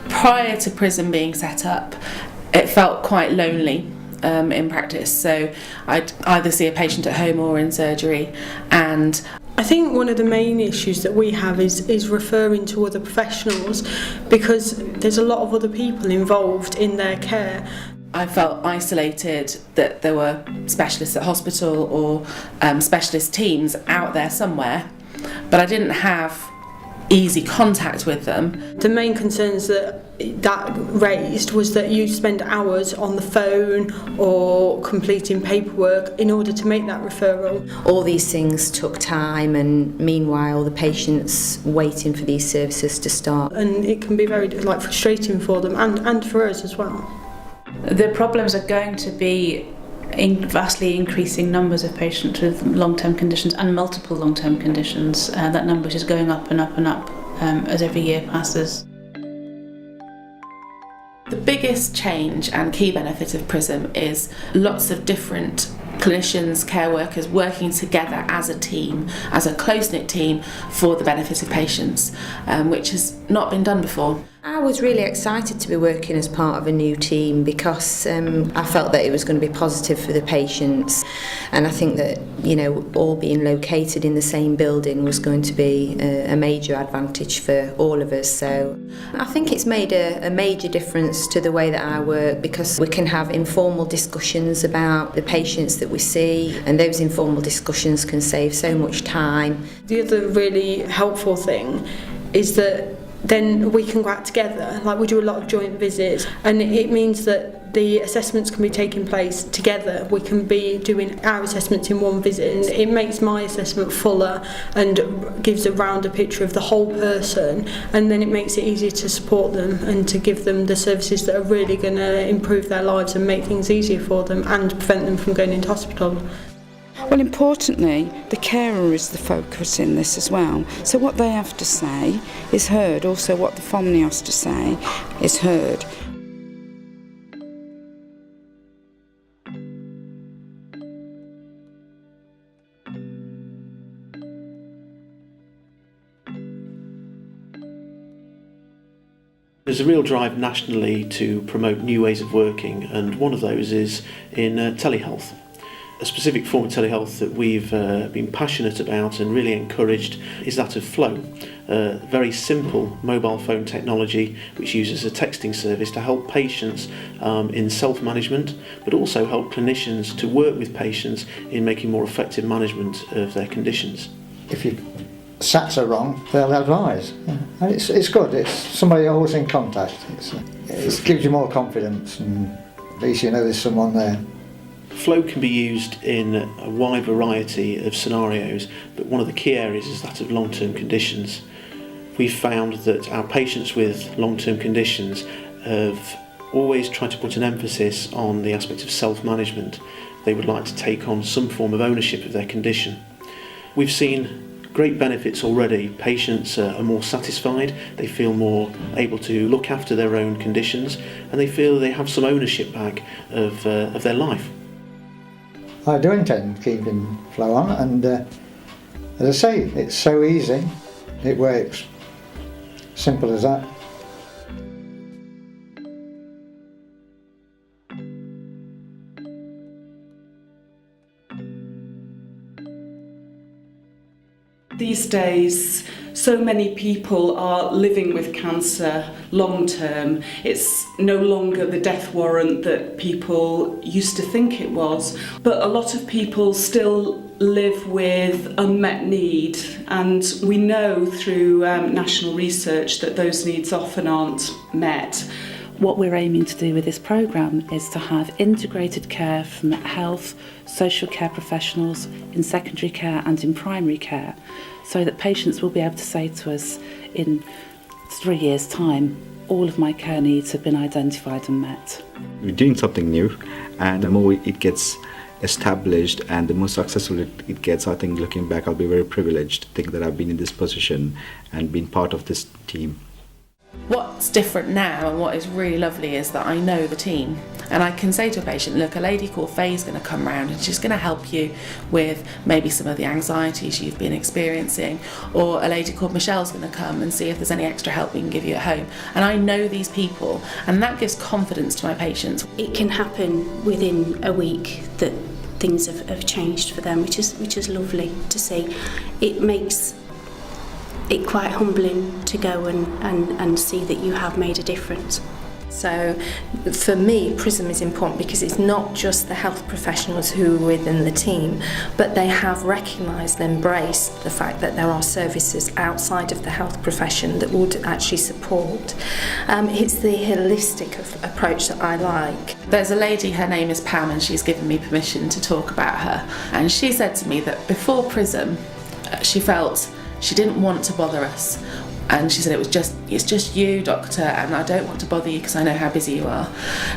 Prior to PRISM being set up, it felt quite lonely in practice. So I'd either see a patient at home or in surgery, and I think one of the main issues that we have is referring to other professionals, because there's a lot of other people involved in their care. I felt isolated, that there were specialists at hospital or specialist teams out there somewhere, but I didn't have easy contact with them. The main concerns that raised was that you spend hours on the phone or completing paperwork in order to make that referral. All these things took time, and meanwhile the patient's waiting for these services to start. And it can be very frustrating for them and for us as well. The problems are going to be in vastly increasing numbers of patients with long-term conditions and multiple long-term conditions. That number is going up and up and up as every year passes. The biggest change and key benefit of PRISM is lots of different clinicians, care workers working together as a team, as a close-knit team for the benefit of patients, which has not been done before. I was really excited to be working as part of a new team because I felt that it was going to be positive for the patients, and I think that, you know, all being located in the same building was going to be a major advantage for all of us. So I think it's made a major difference to the way that I work, because we can have informal discussions about the patients that we see, and those informal discussions can save so much time. The other really helpful thing is that then we can go out together. We do a lot of joint visits, and it means that the assessments can be taking place together. We can be doing our assessments in one visit, and it makes my assessment fuller and gives a rounder picture of the whole person, and then it makes it easier to support them and to give them the services that are really going to improve their lives and make things easier for them and prevent them from going into hospital. Well, importantly, the carer is the focus in this as well. So what they have to say is heard. Also, what the family has to say is heard. There's a real drive nationally to promote new ways of working, and one of those is in telehealth. A specific form of telehealth that we've been passionate about and really encouraged is that of Flow, a very simple mobile phone technology which uses a texting service to help patients in self-management, but also help clinicians to work with patients in making more effective management of their conditions. If your SATs are wrong, they'll advise. And it's good, it's somebody always in contact. It gives you more confidence, and at least you know there's someone there. Flow can be used in a wide variety of scenarios, but one of the key areas is that of long-term conditions. We've found that our patients with long-term conditions have always tried to put an emphasis on the aspect of self-management. They would like to take on some form of ownership of their condition. We've seen great benefits already. Patients are more satisfied, they feel more able to look after their own conditions, and they feel they have some ownership back of their life. I do intend keeping Flow on, and as I say, it's so easy, it works. Simple as that. These days, so many people are living with cancer long term. It's no longer the death warrant that people used to think it was, but a lot of people still live with unmet need, and we know through national research that those needs often aren't met. What we're aiming to do with this programme is to have integrated care from health, social care professionals in secondary care and in primary care, so that patients will be able to say to us in 3 years' time, all of my care needs have been identified and met. We're doing something new, and the more it gets established and the more successful it gets, I think looking back I'll be very privileged to think that I've been in this position and been part of this team. What's different now and what is really lovely is that I know the team, and I can say to a patient, look, a lady called Faye's going to come round and she's going to help you with maybe some of the anxieties you've been experiencing, or a lady called Michelle's going to come and see if there's any extra help we can give you at home. And I know these people, and that gives confidence to my patients. It can happen within a week that things have changed for them, which is lovely to see. It makes it quite humbling to go and see that you have made a difference. So for me, PRISM is important because it's not just the health professionals who are within the team, but they have recognised and embraced the fact that there are services outside of the health profession that would actually support. It's the holistic approach that I like. There's a lady, her name is Pam, and she's given me permission to talk about her. And she said to me that before PRISM, she felt she didn't want to bother us. And she said, it's just you, doctor, and I don't want to bother you because I know how busy you are.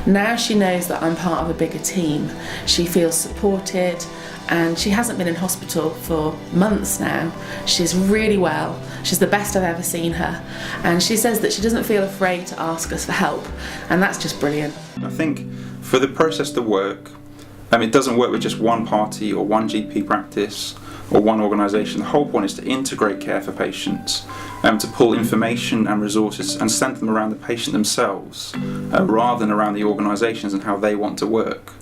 Now she knows that I'm part of a bigger team. She feels supported, and she hasn't been in hospital for months now. She's really well. She's the best I've ever seen her. And she says that she doesn't feel afraid to ask us for help, and that's just brilliant. I think for the process to work, it doesn't work with just one party or one GP practice or one organisation. The whole point is to integrate care for patients, to pull information and resources and center them around the patient themselves, rather than around the organisations and how they want to work.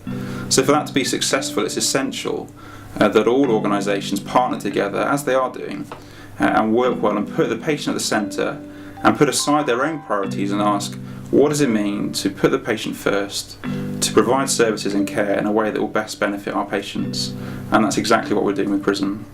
So for that to be successful, it's essential that all organisations partner together, as they are doing, and work well and put the patient at the centre and put aside their own priorities and ask, what does it mean to put the patient first, to provide services and care in a way that will best benefit our patients? And that's exactly what we're doing with PRISM.